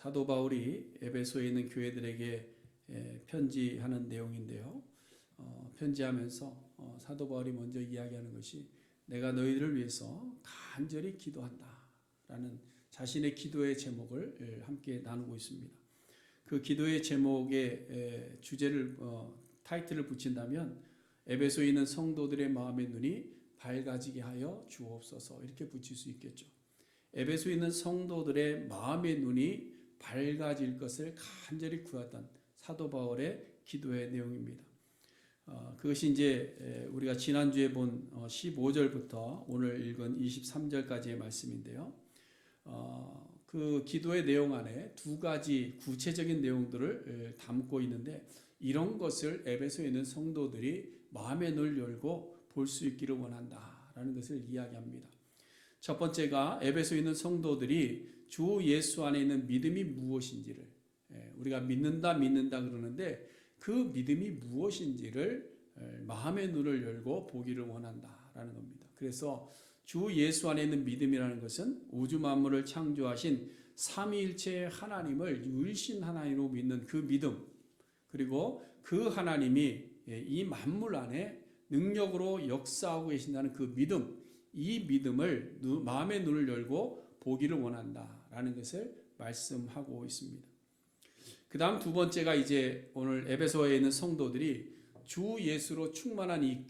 사도 바울이 에베소에 있는 교회들에게 편지하는 내용인데요. 편지하면서 사도 바울이 먼저 이야기하는 것이 내가 너희들을 위해서 간절히 기도한다라는 자신의 기도의 제목을 함께 나누고 있습니다. 그 기도의 제목의 주제를 타이틀을 붙인다면 에베소에 있는 성도들의 마음의 눈이 밝아지게 하여 주옵소서 이렇게 붙일 수 있겠죠. 에베소에 있는 성도들의 마음의 눈이 밝아질 것을 간절히 구하던 사도 바울의 기도의 내용입니다. 그것이 이제 우리가 지난주에 본 15절부터 오늘 읽은 23절까지의 말씀인데요. 그 기도의 내용 안에 두 가지 구체적인 내용들을 담고 있는데 이런 것을 에베소에 있는 성도들이 마음의 눈을 열고 볼 수 있기를 원한다라는 것을 이야기합니다. 첫 번째가 에베소에 있는 성도들이 주 예수 안에 있는 믿음이 무엇인지를 우리가 믿는다 그러는데 그 믿음이 무엇인지를 마음의 눈을 열고 보기를 원한다라는 겁니다. 그래서 주 예수 안에 있는 믿음이라는 것은 우주 만물을 창조하신 삼위일체 하나님을 유일신 하나님으로 믿는 그 믿음, 그리고 그 하나님이 이 만물 안에 능력으로 역사하고 계신다는 그 믿음, 이 믿음을 마음의 눈을 열고 보기를 원한다라는 것을 말씀하고 있습니다. 그 다음 두 번째가 이제 오늘 에베소에 있는 성도들이 주 예수로 충만한 이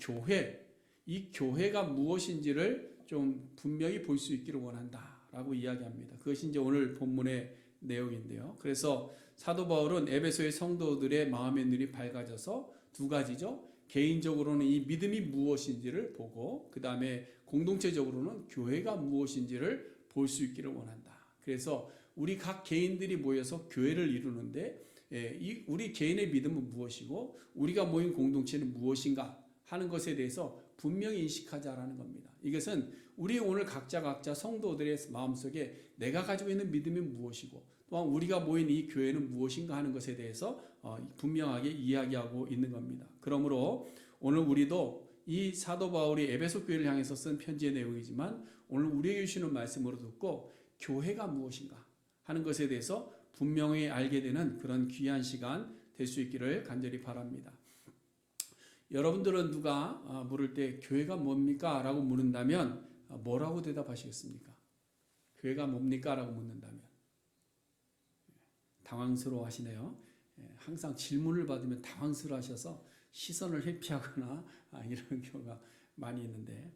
교회가 무엇인지를 좀 분명히 볼 수 있기를 원한다라고 이야기합니다. 그것이 이제 오늘 본문의 내용인데요. 그래서 사도 바울은 에베소의 성도들의 마음의 눈이 밝아져서 두 가지죠. 개인적으로는 이 믿음이 무엇인지를 보고 그 다음에 공동체적으로는 교회가 무엇인지를 볼 수 있기를 원한다. 그래서 우리 각 개인들이 모여서 교회를 이루는데 우리 개인의 믿음은 무엇이고 우리가 모인 공동체는 무엇인가 하는 것에 대해서 분명히 인식하자라는 겁니다. 이것은 우리 오늘 각자 성도들의 마음속에 내가 가지고 있는 믿음이 무엇이고 또한 우리가 모인 이 교회는 무엇인가 하는 것에 대해서 분명하게 이야기하고 있는 겁니다. 그러므로 오늘 우리도 이 사도 바울이 에베소 교회를 향해서 쓴 편지의 내용이지만 오늘 우리에게 주시는 말씀으로 듣고 교회가 무엇인가 하는 것에 대해서 분명히 알게 되는 그런 귀한 시간 될 수 있기를 간절히 바랍니다. 여러분들은 누가 물을 때 교회가 뭡니까? 라고 물은다면 뭐라고 대답하시겠습니까? 교회가 뭡니까? 라고 묻는다면 당황스러워 하시네요. 항상 질문을 받으면 당황스러워 하셔서 시선을 회피하거나 이런 경우가 많이 있는데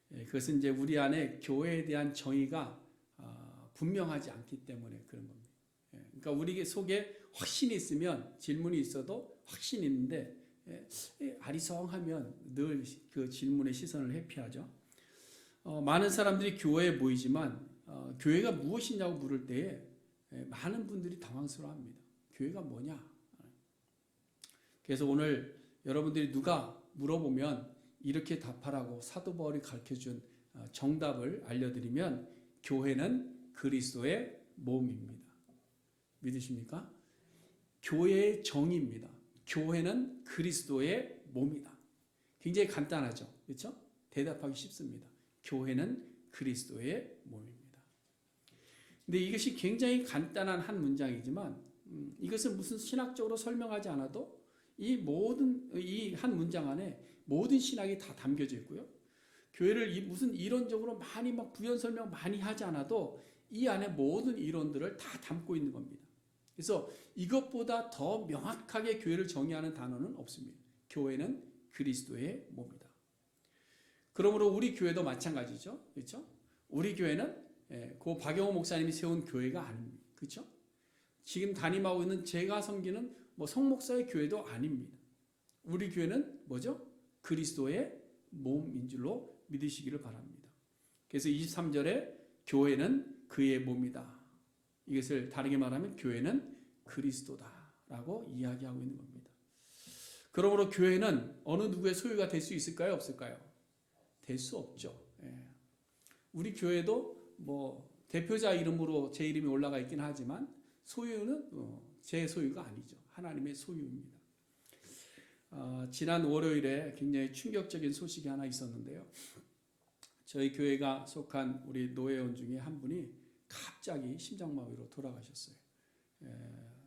그것은 이제 우리 안에 교회에 대한 정의가 분명하지 않기 때문에 그런 겁니다. 그러니까 우리 속에 확신이 있으면 질문이 있어도 확신이 있는데 아리송하면 늘 그 질문의 시선을 회피하죠. 많은 사람들이 교회에 모이지만 교회가 무엇이냐고 물을 때에 많은 분들이 당황스러워합니다. 교회가 뭐냐? 그래서 오늘 여러분들이 누가 물어보면 이렇게 답하라고 사도 바울이 가르쳐준 정답을 알려드리면 교회는 그리스도의 몸입니다. 믿으십니까? 교회의 정의입니다. 교회는 그리스도의 몸이다. 굉장히 간단하죠. 그렇죠? 대답하기 쉽습니다. 교회는 그리스도의 몸입니다. 근데 이것이 굉장히 간단한 한 문장이지만 이것은 무슨 신학적으로 설명하지 않아도 이 한 문장 안에 모든 신학이 다 담겨져 있고요. 교회를 무슨 이론적으로 많이 막 부연 설명 많이 하지 않아도 이 안에 모든 이론들을 다 담고 있는 겁니다. 그래서 이것보다 더 명확하게 교회를 정의하는 단어는 없습니다. 교회는 그리스도의 몸이다. 그러므로 우리 교회도 마찬가지죠. 그렇죠? 우리 교회는 고 박영호 목사님이 세운 교회가 아닙니다. 그렇죠? 지금 담임하고 있는 제가 섬기는 성목사의 교회도 아닙니다. 우리 교회는 뭐죠? 그리스도의 몸인 줄로 믿으시기를 바랍니다. 그래서 23절에 교회는 그의 몸이다. 이것을 다르게 말하면 교회는 그리스도다라고 이야기하고 있는 겁니다. 그러므로 교회는 어느 누구의 소유가 될 수 있을까요? 없을까요? 될 수 없죠. 우리 교회도 대표자 이름으로 제 이름이 올라가 있긴 하지만 소유는 제 소유가 아니죠. 하나님의 소유입니다. 지난 월요일에 굉장히 충격적인 소식이 하나 있었는데요. 저희 교회가 속한 우리 노회원 중에 한 분이 갑자기 심장마비로 돌아가셨어요.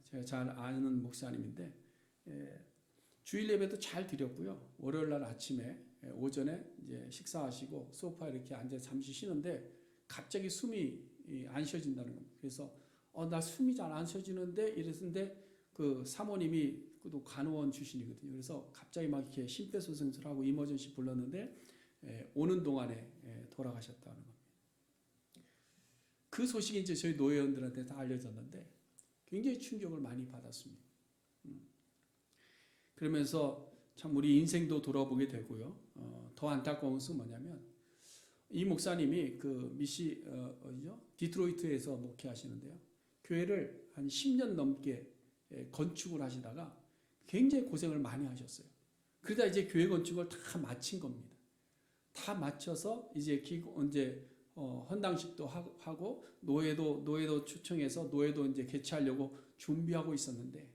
제가 잘 아는 목사님인데 주일 예배도 잘 드렸고요. 월요일 날 아침에 오전에 이제 식사하시고 소파에 이렇게 앉아 잠시 쉬는데 갑자기 숨이 안 쉬어진다는 겁니다. 그래서 나 숨이 잘 안 쉬어지는데 이랬는데 그 사모님이 또 간호원 출신이거든요. 그래서 갑자기 막 이렇게 심폐소생술하고 이머전시 불렀는데 오는 동안에 돌아가셨다는 겁니다. 그 소식이 이제 저희 노회원들한테 다 알려졌는데 굉장히 충격을 많이 받았습니다. 그러면서 참 우리 인생도 돌아보게 되고요. 더 안타까운 것은 뭐냐면 이 목사님이 그 디트로이트에서 목회하시는데요. 교회를 한 10년 넘게 건축을 하시다가 굉장히 고생을 많이 하셨어요. 그러다 이제 교회 건축을 다 마친 겁니다. 다 마쳐서 이제 헌당식도 하고 노예도 초청해서 노예도 이제 개최하려고 준비하고 있었는데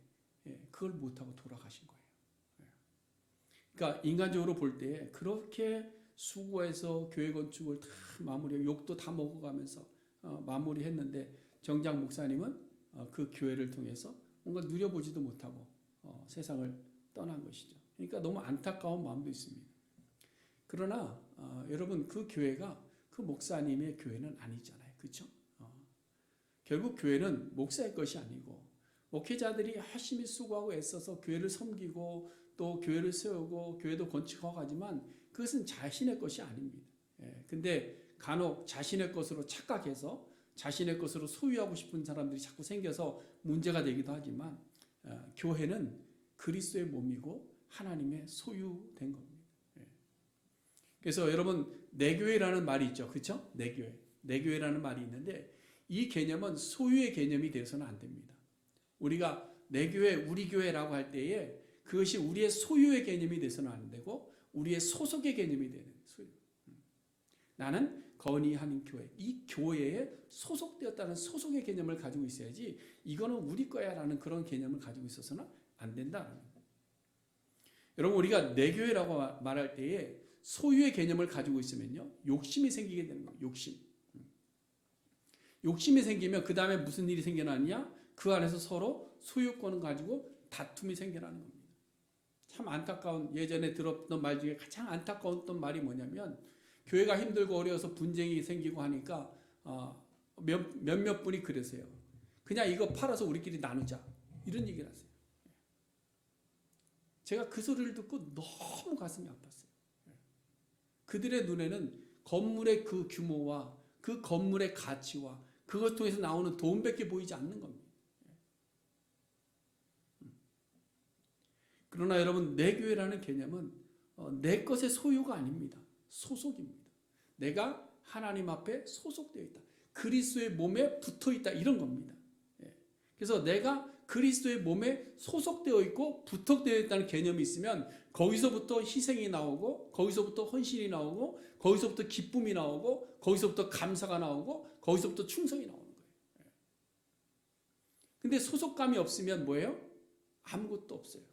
그걸 못하고 돌아가신 거예요. 그러니까 인간적으로 볼 때 그렇게 수고해서 교회 건축을 다 마무리하고 욕도 다 먹어가면서 마무리했는데 정작 목사님은 그 교회를 통해서 뭔가 누려보지도 못하고 세상을 떠난 것이죠. 그러니까 너무 안타까운 마음도 있습니다. 그러나 여러분 그 교회가 그 목사님의 교회는 아니잖아요. 그렇죠? 결국 교회는 목사의 것이 아니고 목회자들이 열심히 수고하고 애써서 교회를 섬기고 또 교회를 세우고 교회도 건축하고 하지만 그것은 자신의 것이 아닙니다. 근데 간혹 자신의 것으로 착각해서 자신의 것으로 소유하고 싶은 사람들이 자꾸 생겨서 문제가 되기도 하지만 교회는 그리스도의 몸이고 하나님의 소유된 겁니다. 그래서 여러분 내 교회라는 말이 있죠. 그렇죠? 내 교회라는 말이 있는데 이 개념은 소유의 개념이 되어서는 안 됩니다. 우리가 내 교회, 우리 교회라고 할 때에 그것이 우리의 소유의 개념이 돼서는 안 되고 우리의 소속의 개념이 되는 소유. 나는 건의하는 교회, 이 교회에 소속되었다는 소속의 개념을 가지고 있어야지 이거는 우리 거야라는 그런 개념을 가지고 있어서는 안 된다는 거예요. 여러분 우리가 내 교회라고 말할 때에 소유의 개념을 가지고 있으면요 욕심이 생기게 되는 거예요. 욕심이 생기면 그 다음에 무슨 일이 생겨나느냐? 그 안에서 서로 소유권을 가지고 다툼이 생겨나는 겁니다. 참 안타까운 예전에 들었던 말 중에 가장 안타까웠던 말이 뭐냐면 교회가 힘들고 어려워서 분쟁이 생기고 하니까 몇몇 분이 그러세요. 그냥 이거 팔아서 우리끼리 나누자 이런 얘기를 하세요. 제가 그 소리를 듣고 너무 가슴이 아팠어요. 그들의 눈에는 건물의 그 규모와 그 건물의 가치와 그것 통해서 나오는 돈밖에 보이지 않는 겁니다. 그러나 여러분 내 교회라는 개념은 내 것의 소유가 아닙니다. 소속입니다. 내가 하나님 앞에 소속되어 있다. 그리스도의 몸에 붙어 있다. 이런 겁니다. 그래서 내가 그리스도의 몸에 소속되어 있고 부탁되어 있다는 개념이 있으면 거기서부터 희생이 나오고 거기서부터 헌신이 나오고 거기서부터 기쁨이 나오고 거기서부터 감사가 나오고 거기서부터 충성이 나오는 거예요. 근데 소속감이 없으면 뭐예요? 아무것도 없어요.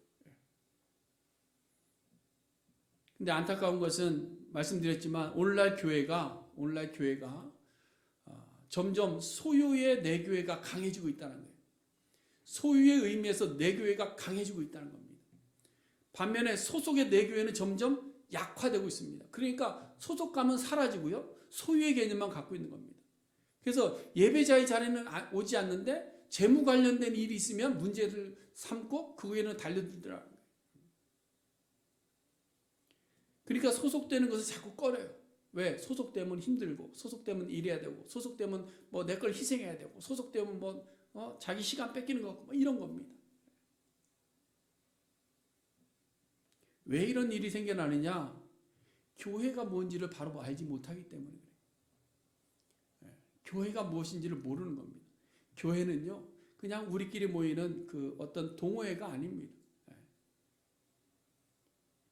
근데 안타까운 것은 말씀드렸지만 오늘날 교회가 점점 소유의 내 교회가 강해지고 있다는 거예요. 소유의 의미에서 내 교회가 강해지고 있다는 겁니다. 반면에 소속의 내 교회는 점점 약화되고 있습니다. 그러니까 소속감은 사라지고요. 소유의 개념만 갖고 있는 겁니다. 그래서 예배자의 자리는 오지 않는데 재무 관련된 일이 있으면 문제를 삼고 그거에는 달려들더라고요. 그러니까 소속되는 것을 자꾸 꺼려요. 왜? 소속되면 힘들고 소속되면 일해야 되고 소속되면 뭐 내 걸 희생해야 되고 소속되면 뭐 자기 시간 뺏기는 거 같고 뭐 이런 겁니다. 왜 이런 일이 생겨나느냐? 교회가 뭔지를 바로 알지 못하기 때문에 그래요. 교회가 무엇인지를 모르는 겁니다. 교회는요 그냥 우리끼리 모이는 그 어떤 동호회가 아닙니다.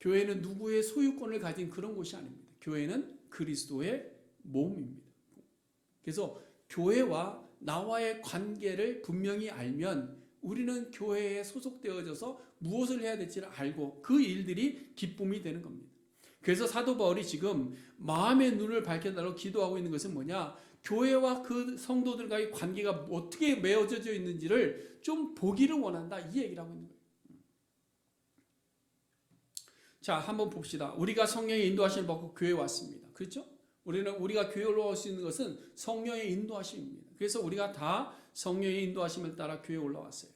교회는 누구의 소유권을 가진 그런 곳이 아닙니다. 교회는 그리스도의 몸입니다. 그래서 교회와 나와의 관계를 분명히 알면 우리는 교회에 소속되어져서 무엇을 해야 될지를 알고 그 일들이 기쁨이 되는 겁니다. 그래서 사도 바울이 지금 마음의 눈을 밝혀달라고 기도하고 있는 것은 뭐냐? 교회와 그 성도들과의 관계가 어떻게 맺어져 있는지를 좀 보기를 원한다, 이 얘기를 하고 있는 거예요. 자, 한번 봅시다. 우리가 성령의 인도하심을 받고 교회에 왔습니다. 그렇죠? 우리가 교회에 올라올 수 있는 것은 성령의 인도하심입니다. 그래서 우리가 다 성령의 인도하심을 따라 교회에 올라왔어요.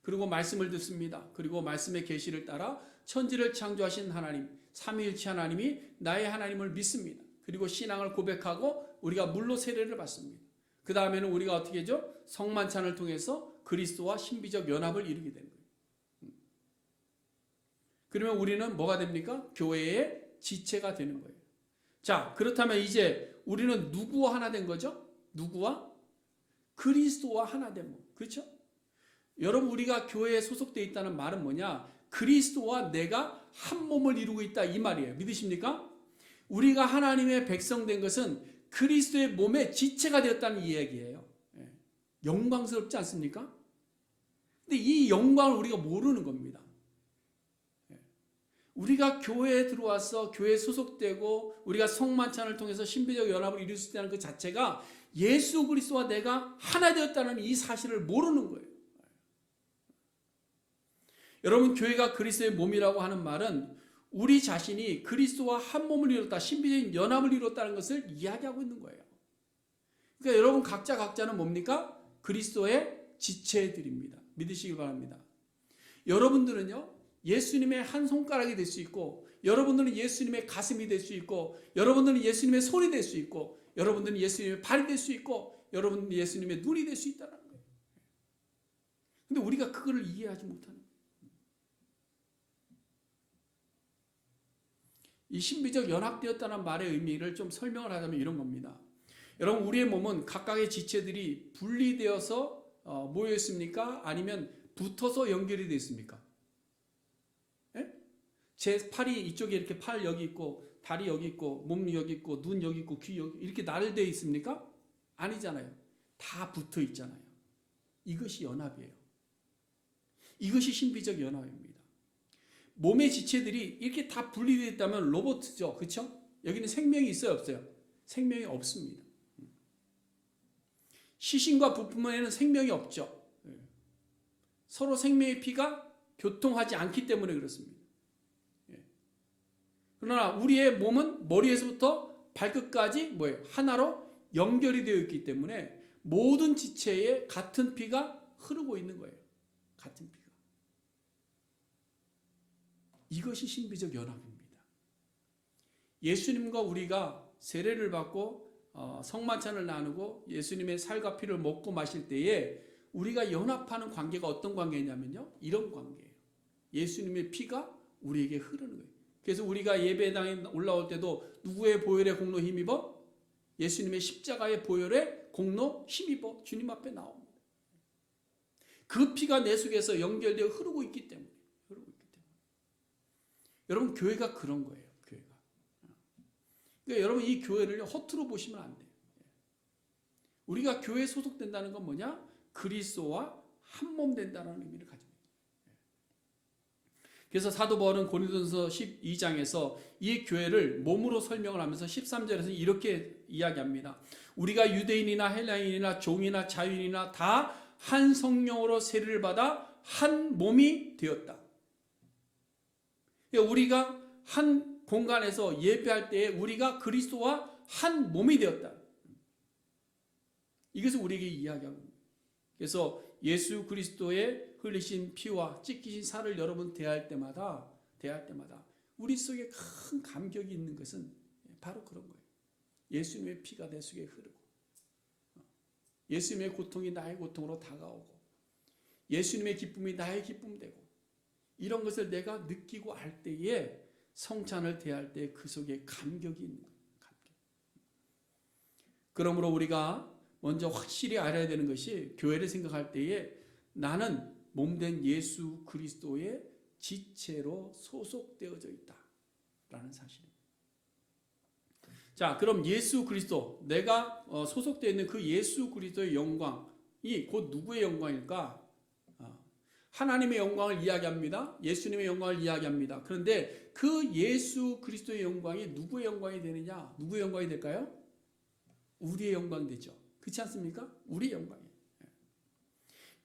그리고 말씀을 듣습니다. 그리고 말씀의 계시를 따라 천지를 창조하신 하나님, 삼위일체 하나님이 나의 하나님을 믿습니다. 그리고 신앙을 고백하고 우리가 물로 세례를 받습니다. 그 다음에는 우리가 어떻게 하죠? 성만찬을 통해서 그리스도와 신비적 연합을 이루게 되는 거예요. 그러면 우리는 뭐가 됩니까? 교회의 지체가 되는 거예요. 자, 그렇다면 이제 우리는 누구와 하나 된 거죠? 누구와? 그리스도와 하나 된 거. 그렇죠? 여러분, 우리가 교회에 소속되어 있다는 말은 뭐냐? 그리스도와 내가 한 몸을 이루고 있다, 이 말이에요. 믿으십니까? 우리가 하나님의 백성 된 것은 그리스도의 몸의 지체가 되었다는 이야기예요. 영광스럽지 않습니까? 근데 이 영광을 우리가 모르는 겁니다. 우리가 교회에 들어와서 교회에 소속되고 우리가 성만찬을 통해서 신비적 연합을 이룰 수 있다는 그 자체가 예수 그리스도와 내가 하나 되었다는 이 사실을 모르는 거예요. 여러분, 교회가 그리스도의 몸이라고 하는 말은 우리 자신이 그리스도와 한 몸을 이뤘다, 신비적인 연합을 이뤘다는 것을 이야기하고 있는 거예요. 그러니까 여러분 각자는 뭡니까? 그리스도의 지체들입니다. 믿으시기 바랍니다. 여러분들은요, 예수님의 한 손가락이 될 수 있고, 여러분들은 예수님의 가슴이 될 수 있고, 여러분들은 예수님의 손이 될 수 있고, 여러분들은 예수님의 발이 될 수 있고, 여러분들은 예수님의 눈이 될 수 있다는 거예요. 근데 우리가 그거를 이해하지 못하는 거예요. 이 신비적 연합되었다는 말의 의미를 좀 설명을 하자면 이런 겁니다. 여러분, 우리의 몸은 각각의 지체들이 분리되어서 모여 있습니까? 아니면 붙어서 연결이 되어 있습니까? 예? 제 팔이 이쪽에 이렇게 팔 여기 있고, 다리 여기 있고, 몸 여기 있고, 눈 여기 있고, 귀 여기 이렇게 나열되어 있습니까? 아니잖아요. 다 붙어 있잖아요. 이것이 연합이에요. 이것이 신비적 연합입니다. 몸의 지체들이 이렇게 다 분리되어 있다면 로봇이죠. 그렇죠? 여기는 생명이 있어요, 없어요? 생명이 없습니다. 시신과 부품에는 생명이 없죠. 서로 생명의 피가 교통하지 않기 때문에 그렇습니다. 그러나 우리의 몸은 머리에서부터 발끝까지 뭐예요? 하나로 연결이 되어 있기 때문에 모든 지체에 같은 피가 흐르고 있는 거예요. 같은 피가. 이것이 신비적 연합입니다. 예수님과 우리가 세례를 받고 성만찬을 나누고 예수님의 살과 피를 먹고 마실 때에 우리가 연합하는 관계가 어떤 관계냐면요, 이런 관계예요. 예수님의 피가 우리에게 흐르는 거예요. 그래서 우리가 예배당에 올라올 때도 누구의 보혈의 공로 힘입어? 예수님의 십자가의 보혈의 공로 힘입어 주님 앞에 나옵니다. 그 피가 내 속에서 연결되어 흐르고 있기 때문에. 여러분, 교회가 그런 거예요. 교회가. 그러니까 여러분, 이 교회를 허투루 보시면 안 돼요. 우리가 교회에 소속된다는 건 뭐냐? 그리스도와 한 몸 된다는 의미를 가집니다. 그래서 사도 바울은 고린도전서 12장에서 이 교회를 몸으로 설명을 하면서 13절에서 이렇게 이야기합니다. 우리가 유대인이나 헬라인이나 종이나 자유인이나 다 한 성령으로 세례를 받아 한 몸이 되었다. 우리가 한 공간에서 예배할 때에 우리가 그리스도와 한 몸이 되었다. 이것을 우리에게 이야기하고 있습니다. 그래서 예수 그리스도의 흘리신 피와 찢기신 살을 여러분 대할 때마다 우리 속에 큰 감격이 있는 것은 바로 그런 거예요. 예수님의 피가 내 속에 흐르고, 예수님의 고통이 나의 고통으로 다가오고, 예수님의 기쁨이 나의 기쁨 되고, 이런 것을 내가 느끼고 알 때에 성찬을 대할 때 그 속에 감격이 있는 거예요. 감격. 그러므로 우리가 먼저 확실히 알아야 되는 것이, 교회를 생각할 때에 나는 몸된 예수 그리스도의 지체로 소속되어져 있다라는 사실입니다. 자, 그럼 예수 그리스도, 내가 소속되어 있는 그 예수 그리스도의 영광이 곧 누구의 영광일까? 하나님의 영광을 이야기합니다. 예수님의 영광을 이야기합니다. 그런데 그 예수 그리스도의 영광이 누구의 영광이 되느냐? 누구의 영광이 될까요? 우리의 영광 되죠. 그렇지 않습니까? 우리의 영광이에요.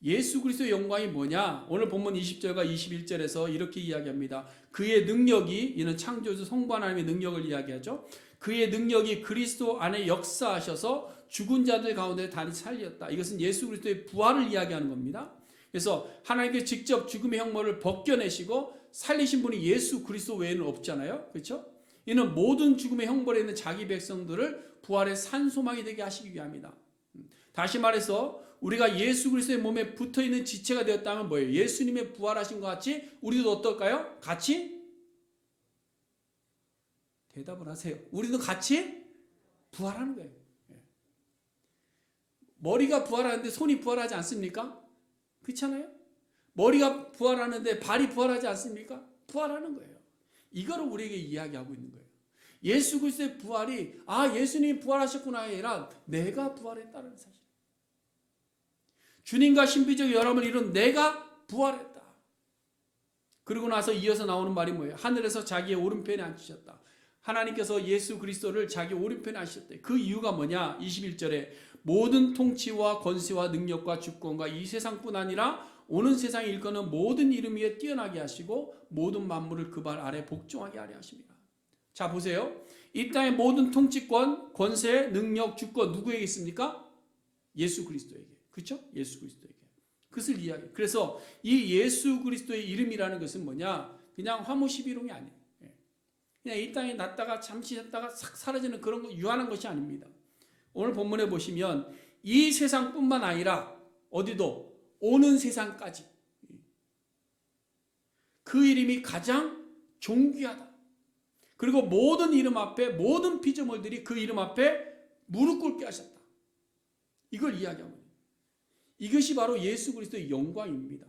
예수 그리스도의 영광이 뭐냐? 오늘 본문 20절과 21절에서 이렇게 이야기합니다. 그의 능력이, 이는 창조주 성부 하나님의 능력을 이야기하죠. 그의 능력이 그리스도 안에 역사하셔서 죽은 자들 가운데 다시 살렸다. 이것은 예수 그리스도의 부활을 이야기하는 겁니다. 그래서 하나님께서 직접 죽음의 형벌을 벗겨내시고 살리신 분이 예수 그리스도 외에는 없잖아요. 그렇죠? 이는 모든 죽음의 형벌에 있는 자기 백성들을 부활의 산소망이 되게 하시기 위함이다. 다시 말해서 우리가 예수 그리스도의 몸에 붙어있는 지체가 되었다면 뭐예요? 예수님의 부활하신 것 같이 우리도 어떨까요? 같이? 대답을 하세요. 우리도 같이 부활하는 거예요. 머리가 부활하는데 손이 부활하지 않습니까? 그렇잖아요? 머리가 부활하는데 발이 부활하지 않습니까? 부활하는 거예요. 이거를 우리에게 이야기하고 있는 거예요. 예수 그리스도의 부활이 예수님이 부활하셨구나 아니라 내가 부활했다는 사실. 주님과 신비적 연합을 이룬 내가 부활했다. 그러고 나서 이어서 나오는 말이 뭐예요? 하늘에서 자기의 오른편에 앉히셨다. 하나님께서 예수 그리스도를 자기 오른편에 앉히셨대. 그 이유가 뭐냐? 21절에 모든 통치와 권세와 능력과 주권과 이 세상뿐 아니라 오는 세상에 일컫는 모든 이름 위에 뛰어나게 하시고 모든 만물을 그 발 아래 복종하게 하려 하십니다. 자 보세요. 이 땅의 모든 통치권, 권세, 능력, 주권 누구에게 있습니까? 예수 그리스도에게. 그렇죠? 예수 그리스도에게. 그것을 이야기해요. 그래서 이 예수 그리스도의 이름이라는 것은 뭐냐? 그냥 화무시비롱이 아니에요. 그냥 이 땅에 났다가 잠시 있다가 싹 사라지는 그런 거 유한한 것이 아닙니다. 오늘 본문에 보시면 이 세상뿐만 아니라 어디도 오는 세상까지 그 이름이 가장 존귀하다. 그리고 모든 이름 앞에 모든 피조물들이 그 이름 앞에 무릎 꿇게 하셨다. 이걸 이야기합니다. 이것이 바로 예수 그리스도의 영광입니다.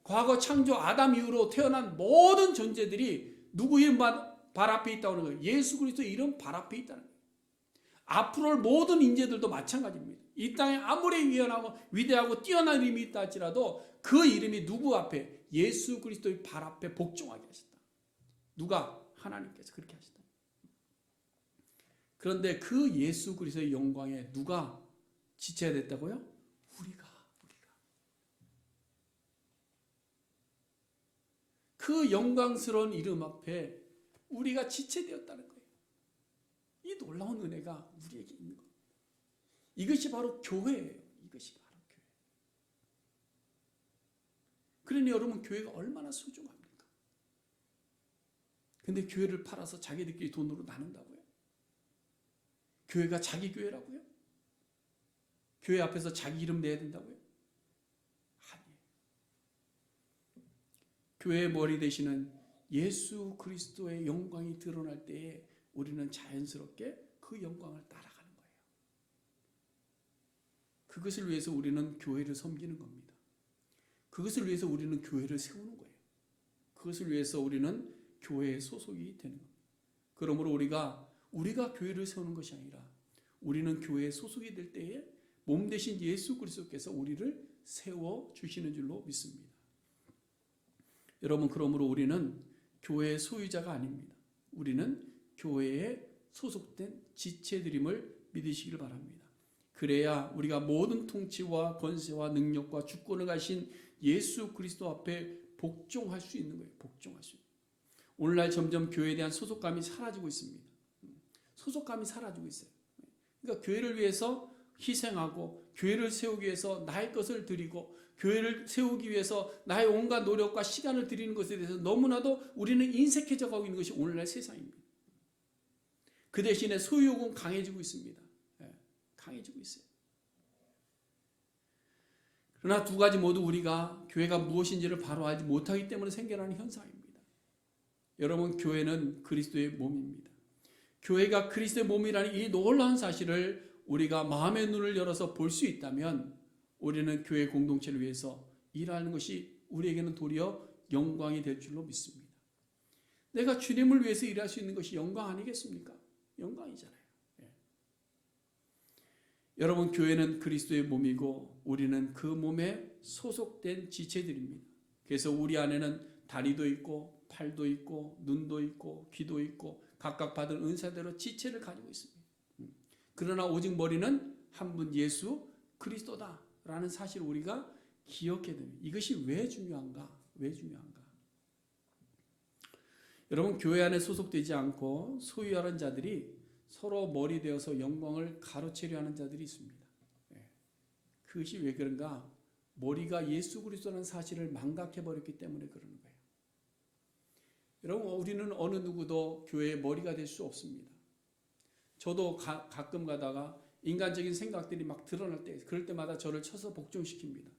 과거 창조 아담 이후로 태어난 모든 존재들이 누구 이름 발 앞에 있다고 하는 거예요? 예수 그리스도의 이름 발 앞에 있다는 거예요. 앞으로 올 모든 인재들도 마찬가지입니다. 이 땅에 아무리 위대하고 뛰어난 이름이 있다 할지라도 그 이름이 누구 앞에? 예수 그리스도의 발 앞에 복종하게 하셨다. 누가? 하나님께서 그렇게 하셨다. 그런데 그 예수 그리스도의 영광에 누가 지체가 됐다고요? 우리가. 그 영광스러운 이름 앞에 우리가 지체되었다는 거예요. 이 놀라운 은혜가 우리에게 있는 거예요. 이것이 바로 교회예요. 이것이 바로 교회. 그러니 여러분 교회가 얼마나 소중합니까? 근데 교회를 팔아서 자기들끼리 돈으로 나눈다고요? 교회가 자기 교회라고요? 교회 앞에서 자기 이름 내야 된다고요? 아니에요. 교회의 머리 되시는 예수 그리스도의 영광이 드러날 때에 우리는 자연스럽게 그 영광을 따라가는 거예요. 그것을 위해서 우리는 교회를 섬기는 겁니다. 그것을 위해서 우리는 교회를 세우는 거예요. 그것을 위해서 우리는 교회에 소속이 되는 겁니다. 그러므로 우리가 교회를 세우는 것이 아니라 우리는 교회에 소속이 될 때에 몸 대신 예수 그리스도께서 우리를 세워주시는 줄로 믿습니다. 여러분, 그러므로 우리는 교회의 소유자가 아닙니다. 우리는 교회에 소속된 지체들임을 믿으시길 바랍니다. 그래야 우리가 모든 통치와 권세와 능력과 주권을 가신 예수 그리스도 앞에 복종할 수 있는 거예요. 복종할 수 있는. 오늘날 점점 교회에 대한 소속감이 사라지고 있습니다. 소속감이 사라지고 있어요. 그러니까 교회를 위해서 희생하고 교회를 세우기 위해서 나의 것을 드리고 교회를 세우기 위해서 나의 온갖 노력과 시간을 드리는 것에 대해서 너무나도 우리는 인색해져 가고 있는 것이 오늘날 세상입니다. 그 대신에 소유욕은 강해지고 있습니다. 강해지고 있어요. 그러나 두 가지 모두 우리가 교회가 무엇인지를 바로 알지 못하기 때문에 생겨나는 현상입니다. 여러분, 교회는 그리스도의 몸입니다. 교회가 그리스도의 몸이라는 이 놀라운 사실을 우리가 마음의 눈을 열어서 볼 수 있다면 우리는 교회 공동체를 위해서 일하는 것이 우리에게는 도리어 영광이 될 줄로 믿습니다. 내가 주님을 위해서 일할 수 있는 것이 영광 아니겠습니까? 영광이잖아요. 여러분, 교회는 그리스도의 몸이고 우리는 그 몸에 소속된 지체들입니다. 그래서 우리 안에는 다리도 있고 팔도 있고 눈도 있고 귀도 있고 각각 받은 은사대로 지체를 가지고 있습니다. 그러나 오직 머리는 한 분 예수 그리스도다라는 사실을 우리가 기억해야 됩니다. 이것이 왜 중요한가? 왜 중요한가? 여러분, 교회 안에 소속되지 않고 소유하는 자들이 서로 머리 되어서 영광을 가로채려 하는 자들이 있습니다. 그것이 왜 그런가? 머리가 예수 그리스도라는 사실을 망각해버렸기 때문에 그러는 거예요. 여러분, 우리는 어느 누구도 교회의 머리가 될 수 없습니다. 저도 가끔 가다가 인간적인 생각들이 막 드러날 때, 그럴 때마다 저를 쳐서 복종시킵니다.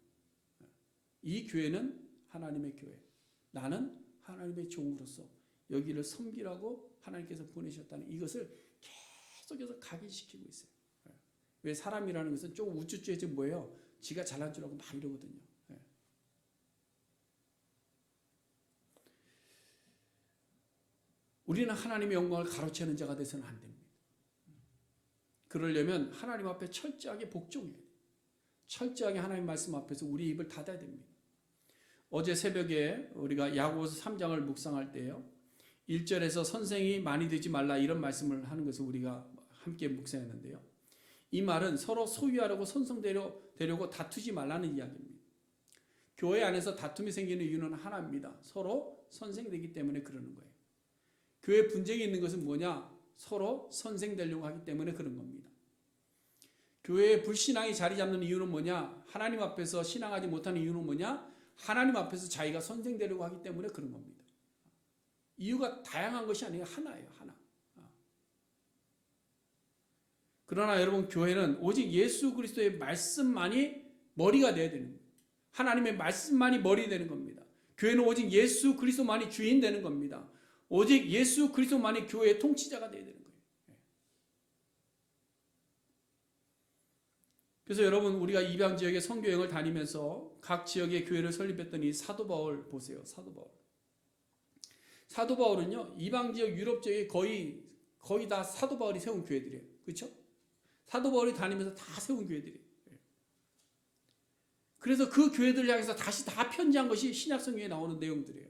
이 교회는 하나님의 교회, 나는 하나님의 종으로서 여기를 섬기라고 하나님께서 보내셨다는 이것을 계속해서 각인시키고 있어요. 왜? 사람이라는 것은 조금 우쭈쭈해져 뭐예요? 지가 잘난 줄 알고 막 이러거든요. 우리는 하나님의 영광을 가로채는 자가 되서는 안 됩니다. 그러려면 하나님 앞에 철저하게 복종해야 돼요. 철저하게 하나님 말씀 앞에서 우리 입을 닫아야 됩니다. 어제 새벽에 우리가 야고보서 3장을 묵상할 때요, 1절에서 선생이 많이 되지 말라 이런 말씀을 하는 것을 우리가 함께 묵상했는데요, 이 말은 서로 소유하려고 선성되려고 다투지 말라는 이야기입니다. 교회 안에서 다툼이 생기는 이유는 하나입니다. 서로 선생되기 때문에 그러는 거예요. 교회 분쟁이 있는 것은 뭐냐? 서로 선생되려고 하기 때문에 그런 겁니다. 교회에 불신앙이 자리 잡는 이유는 뭐냐? 하나님 앞에서 신앙하지 못하는 이유는 뭐냐? 하나님 앞에서 자기가 선생되려고 하기 때문에 그런 겁니다. 이유가 다양한 것이 아니에요. 하나예요. 하나. 그러나 여러분, 교회는 오직 예수 그리스도의 말씀만이 머리가 돼야 되는 거예요. 하나님의 말씀만이 머리 되는 겁니다. 교회는 오직 예수 그리스도만이 주인 되는 겁니다. 오직 예수 그리스도만이 교회의 통치자가 되어야 되는 거예요. 그래서 여러분, 우리가 이방 지역의 선교여행을 다니면서 각 지역의 교회를 설립했더니 사도 바울 보세요. 사도 바울은요, 이방 지역 유럽 지역에 거의 다 사도 바울이 세운 교회들이에요. 그렇죠? 사도 바울이 다니면서 다 세운 교회들이에요. 그래서 그 교회들을 향해서 다시 다 편지한 것이 신약 성경에 나오는 내용들이에요.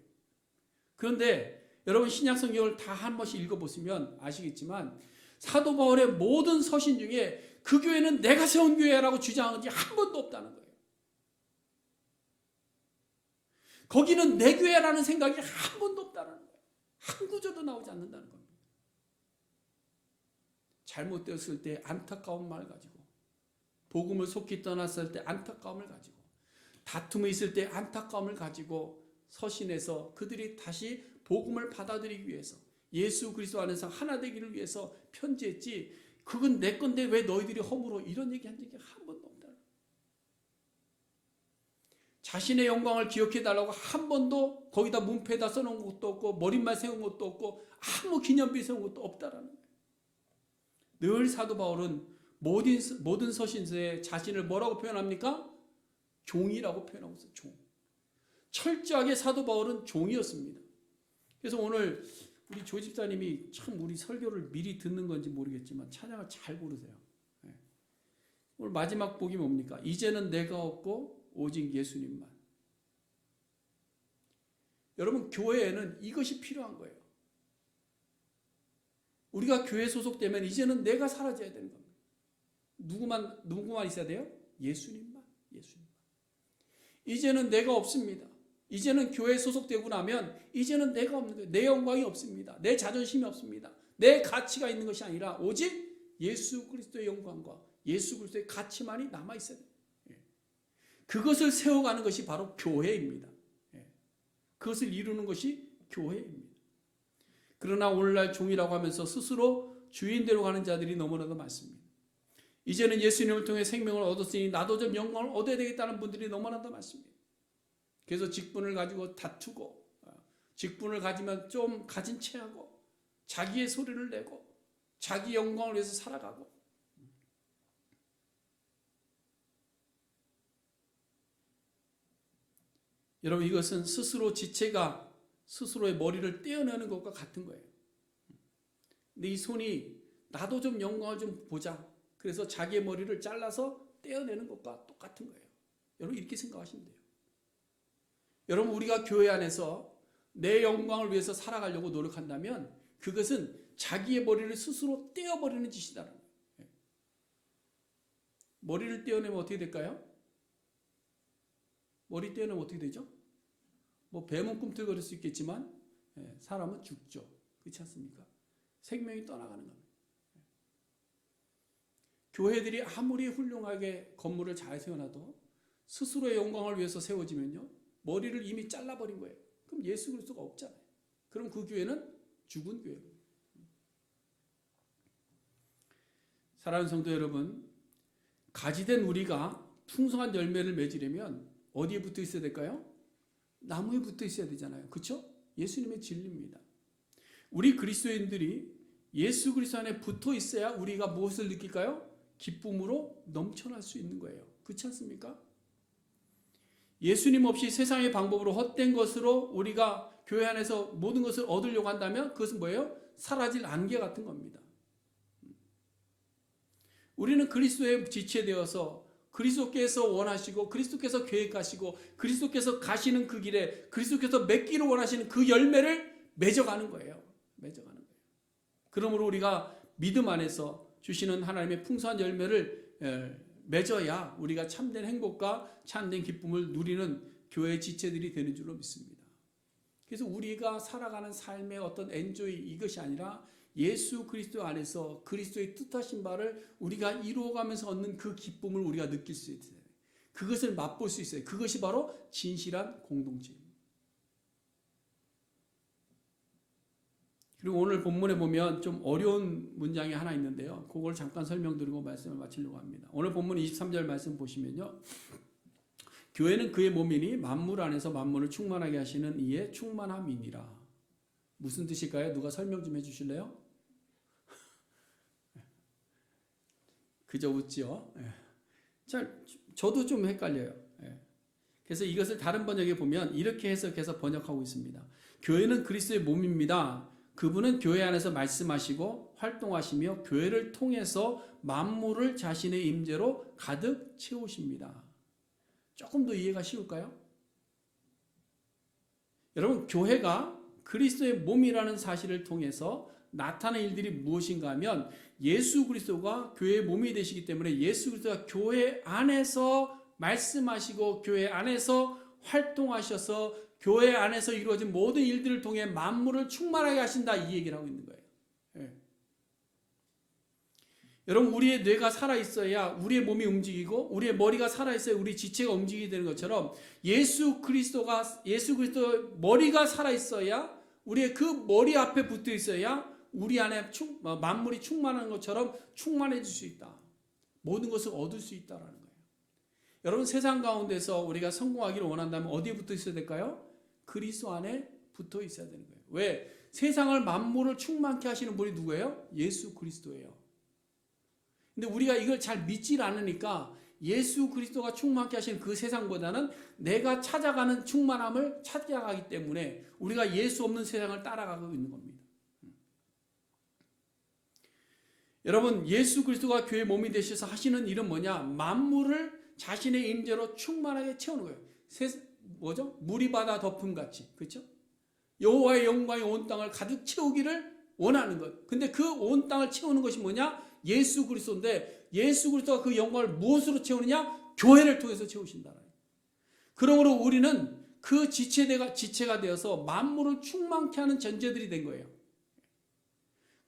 그런데 여러분, 신약 성경을 다 한 번씩 읽어보시면 아시겠지만 사도 바울의 모든 서신 중에 그 교회는 내가 세운 교회라고 주장한 지 한 번도 없다는 거예요. 거기는 내 교회라는 생각이 한 번도 없다는 거예요. 한 구절도 나오지 않는다는 겁니다. 잘못되었을 때 안타까움을 가지고, 복음을 속히 떠났을 때 안타까움을 가지고, 다툼이 있을 때 안타까움을 가지고 서신해서 그들이 다시 복음을 받아들이기 위해서, 예수 그리스도 안에서 하나 되기를 위해서 편지했지, 그건 내 건데 왜 너희들이 허물어, 이런 얘기 한 적이 한 번도 없다. 자신의 영광을 기억해달라고 한 번도 거기다 문패에다 써놓은 것도 없고 머릿말 세운 것도 없고 아무 기념비 세운 것도 없다라는 거예요. 늘 사도 바울은 모든 서신서에 자신을 뭐라고 표현합니까? 종이라고 표현하고 있어요. 종. 철저하게 사도 바울은 종이었습니다. 그래서 오늘 우리 조 집사님이 참 우리 설교를 미리 듣는 건지 모르겠지만 찬양을 잘 부르세요. 오늘 마지막 복이 뭡니까? 이제는 내가 없고 오직 예수님만. 여러분, 교회에는 이것이 필요한 거예요. 우리가 교회 소속되면 이제는 내가 사라져야 되는 겁니다. 누구만 있어야 돼요? 예수님만. 이제는 내가 없습니다. 이제는 교회에 소속되고 나면 이제는 내가 없는 거예요. 내 영광이 없습니다. 내 자존심이 없습니다. 내 가치가 있는 것이 아니라 오직 예수 그리스도의 영광과 예수 그리스도의 가치만이 남아있어야 돼요. 그것을 세워가는 것이 바로 교회입니다. 그것을 이루는 것이 교회입니다. 그러나 오늘날 종이라고 하면서 스스로 주인대로 가는 자들이 너무나도 많습니다. 이제는 예수님을 통해 생명을 얻었으니 나도 좀 영광을 얻어야 되겠다는 분들이 너무나도 많습니다. 그래서 직분을 가지고 다투고, 직분을 가지면 좀 가진 체하고, 자기의 소리를 내고, 자기 영광을 위해서 살아가고. 여러분, 이것은 스스로 지체가 스스로의 머리를 떼어내는 것과 같은 거예요. 근데 이 손이 나도 좀 영광을 좀 보자, 그래서 자기의 머리를 잘라서 떼어내는 것과 똑같은 거예요. 여러분, 이렇게 생각하시면 돼요. 여러분, 우리가 교회 안에서 내 영광을 위해서 살아가려고 노력한다면 그것은 자기의 머리를 스스로 떼어버리는 짓이다라는 거예요. 머리를 떼어내면 어떻게 될까요? 머리 떼어내면 어떻게 되죠? 뭐 뱀은 꿈틀거릴 수 있겠지만 사람은 죽죠. 그렇지 않습니까? 생명이 떠나가는 겁니다. 교회들이 아무리 훌륭하게 건물을 잘 세워놔도 스스로의 영광을 위해서 세워지면요, 머리를 이미 잘라버린 거예요. 그럼 예수 그리스도가 없잖아요. 그럼 그 교회는 죽은 교회예요. 사랑하는 성도 여러분, 가지된 우리가 풍성한 열매를 맺으려면 어디에 붙어 있어야 될까요? 나무에 붙어 있어야 되잖아요. 그렇죠? 예수님의 진리입니다. 우리 그리스도인들이 예수 그리스도 안에 붙어 있어야 우리가 무엇을 느낄까요? 기쁨으로 넘쳐날 수 있는 거예요. 그렇지 않습니까? 예수님 없이 세상의 방법으로 헛된 것으로 우리가 교회 안에서 모든 것을 얻으려고 한다면 그것은 뭐예요? 사라질 안개 같은 겁니다. 우리는 그리스도에 지체되어서 그리스도께서 원하시고 그리스도께서 계획하시고 그리스도께서 가시는 그 길에 그리스도께서 맺기를 원하시는 그 열매를 맺어가는 거예요. 맺어가는 거예요. 그러므로 우리가 믿음 안에서 주시는 하나님의 풍성한 열매를 맺어야 우리가 참된 행복과 참된 기쁨을 누리는 교회의 지체들이 되는 줄로 믿습니다. 그래서 우리가 살아가는 삶의 어떤 엔조이 이것이 아니라 예수 그리스도 안에서 그리스도의 뜻하신 바를 우리가 이루어가면서 얻는 그 기쁨을 우리가 느낄 수 있어요. 그것을 맛볼 수 있어요. 그것이 바로 진실한 공동체입니다. 그리고 오늘 본문에 보면 좀 어려운 문장이 하나 있는데요. 그걸 잠깐 설명드리고 말씀을 마치려고 합니다. 오늘 본문 23절 말씀 보시면요. 교회는 그의 몸이니 만물 안에서 만물을 충만하게 하시는 이의 충만함이니라. 무슨 뜻일까요? 누가 설명 좀 해주실래요? 그저 웃지요. 저도 좀 헷갈려요. 그래서 이것을 다른 번역에 보면 이렇게 해석해서 번역하고 있습니다. 교회는 그리스도의 몸입니다. 그분은 교회 안에서 말씀하시고 활동하시며 교회를 통해서 만물을 자신의 임재로 가득 채우십니다. 조금 더 이해가 쉬울까요? 여러분, 교회가 그리스도의 몸이라는 사실을 통해서 나타나는 일들이 무엇인가 하면 예수 그리스도가 교회의 몸이 되시기 때문에 예수 그리스도가 교회 안에서 말씀하시고 교회 안에서 활동하셔서 교회 안에서 이루어진 모든 일들을 통해 만물을 충만하게 하신다, 이 얘기를 하고 있는 거예요. 여러분, 우리의 뇌가 살아있어야 우리의 몸이 움직이고 우리의 머리가 살아있어야 우리 지체가 움직이게 되는 것처럼 예수 그리스도 머리가 살아있어야 우리의 그 머리 앞에 붙어 있어야 우리 안에 만물이 충만한 것처럼 충만해질 수 있다. 모든 것을 얻을 수 있다라는 거예요. 여러분, 세상 가운데서 우리가 성공하기를 원한다면 어디에 붙어 있어야 될까요? 그리스도 안에 붙어 있어야 되는 거예요. 왜? 세상을 만물을 충만케 하시는 분이 누구예요? 예수 그리스도예요. 근데 우리가 이걸 잘 믿질 않으니까 예수 그리스도가 충만케 하시는 그 세상보다는 내가 찾아가는 충만함을 찾아가기 때문에 우리가 예수 없는 세상을 따라가고 있는 겁니다. 여러분, 예수 그리스도가 교회 몸이 되셔서 하시는 일은 뭐냐? 만물을 자신의 임재로 충만하게 채우는 거예요. 뭐죠? 물이 바다 덮음같이. 그렇죠? 여호와의 영광이 온 땅을 가득 채우기를 원하는 것. 근데 그 온 땅을 채우는 것이 뭐냐? 예수 그리스도인데 예수 그리스도가 그 영광을 무엇으로 채우느냐? 교회를 통해서 채우신다. 그러므로 우리는 그 지체가 되어서 만물을 충만케 하는 존재들이 된 거예요.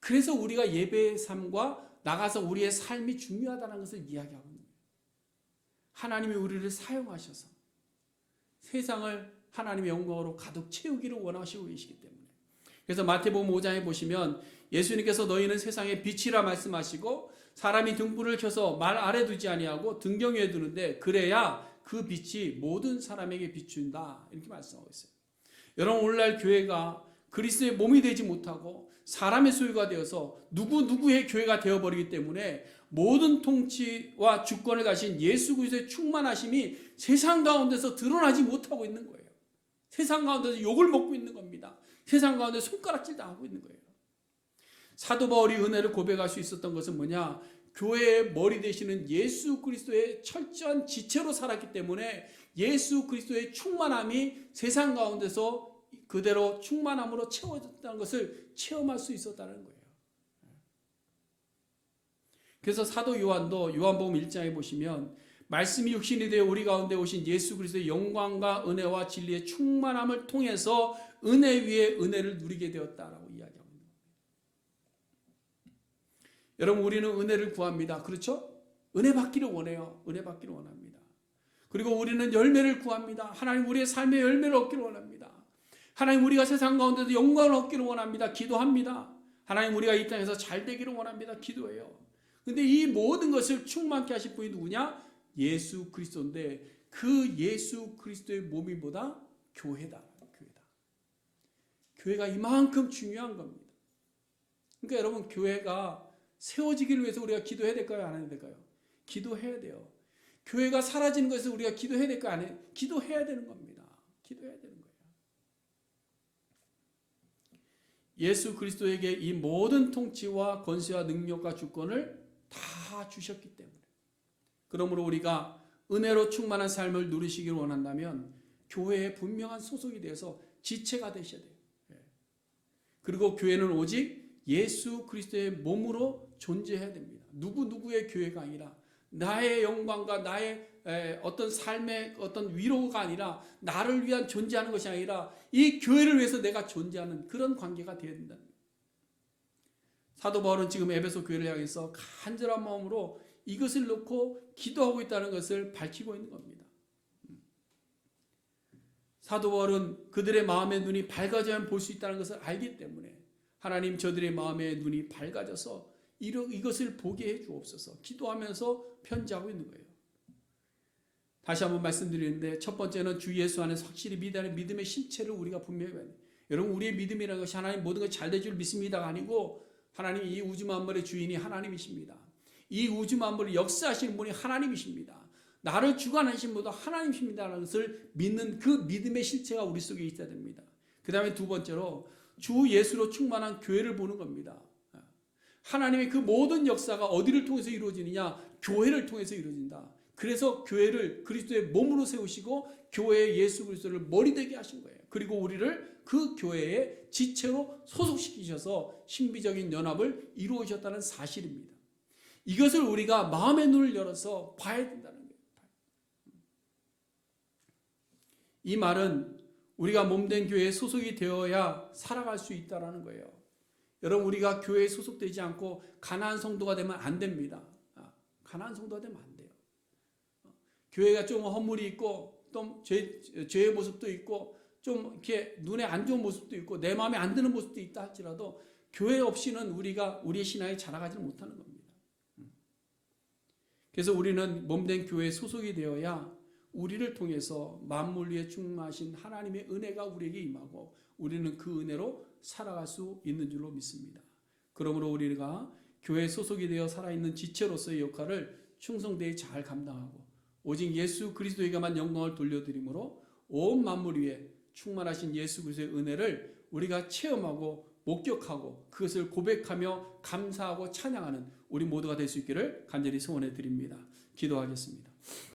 그래서 우리가 예배의 삶과 나가서 우리의 삶이 중요하다는 것을 이야기하고 있는 거예요. 하나님이 우리를 사용하셔서 세상을 하나님의 영광으로 가득 채우기를 원하시고 계시기 때문에. 그래서 마태복음 5장에 보시면 예수님께서 너희는 세상의 빛이라 말씀하시고 사람이 등불을 켜서 말 아래 두지 아니하고 등경 위에 두는데 그래야 그 빛이 모든 사람에게 비춘다, 이렇게 말씀하고 있어요. 여러분, 오늘날 교회가 그리스도의 몸이 되지 못하고 사람의 소유가 되어서 누구의 교회가 되어버리기 때문에 모든 통치와 주권을 가신 예수 그리스도의 충만하심이 세상 가운데서 드러나지 못하고 있는 거예요. 세상 가운데서 욕을 먹고 있는 겁니다. 세상 가운데 손가락질 당하고 있는 거예요. 사도 바울이 은혜를 고백할 수 있었던 것은 뭐냐? 교회의 머리 되시는 예수 그리스도의 철저한 지체로 살았기 때문에 예수 그리스도의 충만함이 세상 가운데서 그대로 충만함으로 채워졌다는 것을 체험할 수 있었다는 거예요. 그래서 사도 요한도 요한복음 1장에 보시면 말씀이 육신이 되어 우리 가운데 오신 예수 그리스도의 영광과 은혜와 진리의 충만함을 통해서 은혜 위에 은혜를 누리게 되었다라고 이야기하고 있는 겁니다. 여러분, 우리는 은혜를 구합니다. 그렇죠? 은혜 받기를 원해요. 은혜 받기를 원합니다. 그리고 우리는 열매를 구합니다. 하나님, 우리의 삶의 열매를 얻기를 원합니다. 하나님, 우리가 세상 가운데도 영광을 얻기를 원합니다. 기도합니다. 하나님, 우리가 이 땅에서 잘 되기를 원합니다. 기도해요. 근데 이 모든 것을 충만케 하실 분이 누구냐? 예수 그리스도인데, 그 예수 그리스도의 몸이 뭐다? 교회다. 교회가 이만큼 중요한 겁니다. 그러니까 여러분, 교회가 세워지기를 위해서 우리가 기도해야 될까요? 안 해야 될까요? 기도해야 돼요. 교회가 사라지는 것을 우리가 기도해야 될까요? 안 해요? 기도해야 되는 겁니다. 기도해야 되는 거예요. 예수 그리스도에게 이 모든 통치와 권세와 능력과 주권을 다 주셨기 때문에, 그러므로 우리가 은혜로 충만한 삶을 누리시기를 원한다면 교회에 분명한 소속이 되어서 지체가 되셔야 돼요. 그리고 교회는 오직 예수 그리스도의 몸으로 존재해야 됩니다. 누구의 교회가 아니라, 나의 영광과 나의 어떤 삶의 어떤 위로가 아니라, 나를 위한 존재하는 것이 아니라 이 교회를 위해서 내가 존재하는 그런 관계가 되어야 된다는 거예요. 사도 바울은 지금 에베소 교회를 향해서 간절한 마음으로 이것을 놓고 기도하고 있다는 것을 밝히고 있는 겁니다. 사도 바울은 그들의 마음의 눈이 밝아져야 볼 수 있다는 것을 알기 때문에, 하나님, 저들의 마음의 눈이 밝아져서 이것을 보게 해 주옵소서 기도하면서 편지하고 있는 거예요. 다시 한번 말씀드리는데, 첫 번째는 주 예수 안에서 확실히 믿음의 실체를 우리가 분명히 봐야 돼요. 여러분, 우리의 믿음이라는 것이 하나님 모든 것이 잘 될 줄 믿습니다가 아니고, 하나님, 이 우주 만물의 주인이 하나님이십니다. 이 우주 만물을 역사하시는 분이 하나님이십니다. 나를 주관하신 분도 하나님이십니다라는 것을 믿는 그 믿음의 실체가 우리 속에 있어야 됩니다. 그 다음에 두 번째로 주 예수로 충만한 교회를 보는 겁니다. 하나님의 그 모든 역사가 어디를 통해서 이루어지느냐? 교회를 통해서 이루어진다. 그래서 교회를 그리스도의 몸으로 세우시고 교회에 예수 그리스도를 머리 되게 하신 거예요. 그리고 우리를 그 교회의 지체로 소속시키셔서 신비적인 연합을 이루어주셨다는 사실입니다. 이것을 우리가 마음의 눈을 열어서 봐야 된다는 거예요. 이 말은 우리가 몸된 교회에 소속이 되어야 살아갈 수 있다는 거예요. 여러분, 우리가 교회에 소속되지 않고 가난한 성도가 되면 안 됩니다. 가난한 성도가 되면 안 돼요. 교회가 좀 허물이 있고 또 죄의 모습도 있고 좀 이렇게 눈에 안 좋은 모습도 있고 내 마음에 안 드는 모습도 있다 할지라도 교회 없이는 우리가 우리의 신앙이 자라가지 못하는 겁니다. 그래서 우리는 몸된 교회에 소속이 되어야 우리를 통해서 만물 위에 충만하신 하나님의 은혜가 우리에게 임하고 우리는 그 은혜로 살아갈 수 있는 줄로 믿습니다. 그러므로 우리가 교회에 소속이 되어 살아있는 지체로서의 역할을 충성되이 잘 감당하고 오직 예수 그리스도에게만 영광을 돌려드림으로 온 만물 위에 충만하신 예수 그리스도의 은혜를 우리가 체험하고 목격하고 그것을 고백하며 감사하고 찬양하는 우리 모두가 될 수 있기를 간절히 소원해 드립니다. 기도하겠습니다.